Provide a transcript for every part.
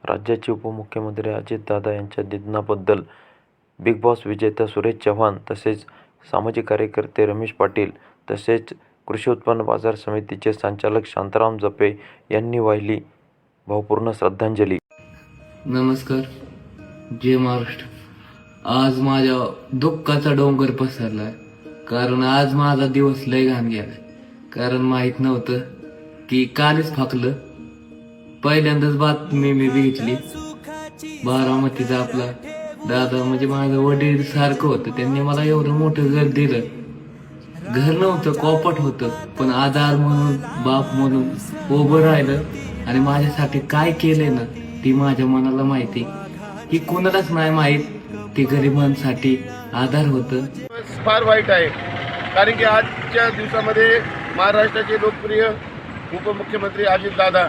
राज्याचे उपमुख्यमंत्री अजितदादा यांच्या निधनाबद्दल बिग बॉस विजेता सुरेश चव्हाण तसेच सामाजिक कार्यकर्ते रमेश पाटील तसेच कृषी उत्पन्न बाजार समितीचे संचालक शांताराम जपे यांनी वाहिली भावपूर्ण श्रद्धांजली. नमस्कार. जय महाराष्ट्र. आज माझ्या दुःखाचा डोंगर पसरलाय, कारण आज माझा दिवस लय घाण गेलाय. कारण माहित नव्हतं की कालच फाकलं. पहिल्यांदाच बातमी मी बघितली. बारामतीचा आपला दादा म्हणजे माझं वडील सारखं होतं. त्यांनी मला एवढं मोठं घर दिलं. घर नव्हतं, कॉपट होतं, पण आधार म्हणून, बाप म्हणून उभं राहिलं आणि माझ्यासाठी काय केले ना ती माझ्या मनाला माहिती. ही कोणालाच नाही माहीत. ती गरिबांसाठी आधार होतं. फार वाईट आहे, कारण की आजच्या दिवसामध्ये महाराष्ट्राचे लोकप्रिय उपमुख्यमंत्री अजितदादा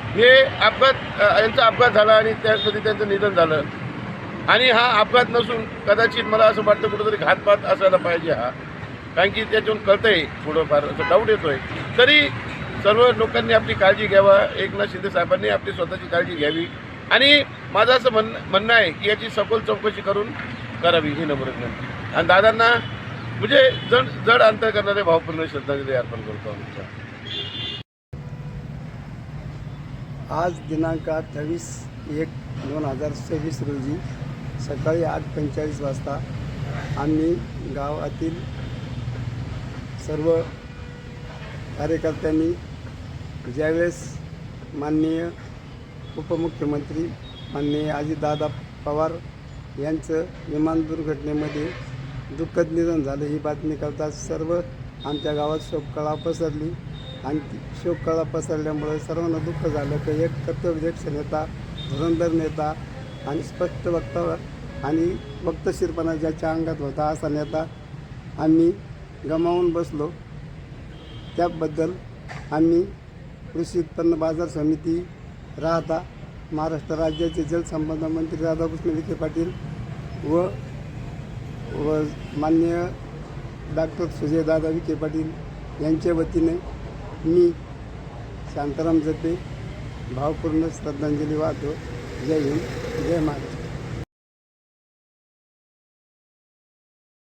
हे यांचा अपघात झाला आणि त्यामध्ये त्यांचं निधन झालं. आणि हा अपघात नसून कदाचित मला असं वाटतं कुठंतरी घातपात असायला पाहिजे हा, कारण की त्याच्यातून कळतंय थोडंफार असं डाऊट येतोय. तरी सर्व लोकांनी आपली काळजी घ्यावा. एकनाथ शिंदे साहेबांनी आपली स्वतःची काळजी घ्यावी आणि माझं असं म्हणणं आहे की याची सखोल चौकशी करून करावी ही नम्र विनंती. आणि दादांना म्हणजे जड अंतर करणारे भावपूर्ण श्रद्धांजली अर्पण करतो. आज दिनांक 28/1/2026 रोजी सकाळी 8:45 वाजता आम्ही गावातील सर्व कार्यकर्त्यांनी ज्यावेळेस माननीय उपमुख्यमंत्री माननीय अजितदादा पवार यांचं विमान दुर्घटनेमध्ये दुःखद निधन झालं ही बातमी कळताच सर्व आमच्या गावात शोककळा पसरली. आणि शोककळा पसरल्यामुळे सर्वांना दुःख झालं की एक कर्तव्यदक्ष नेता, धुरंधर नेता आणि स्पष्ट वक्ता आणि वक्तशीरपणा ज्याच्या अंगात होता असा नेता आम्ही गमावून बसलो. त्याबद्दल आम्ही कृषी उत्पन्न बाजार समिती राहता महाराष्ट्र राज्याचे जलसंपदा मंत्री राधाकृष्ण विखे पाटील व माननीय डॉक्टर सुजयदादा विखे पाटील यांच्या वतीने मी शांताराम जपे भावपूर्ण श्रद्धांजली वाहतो. जय हिंद, जय महाराष्ट्र.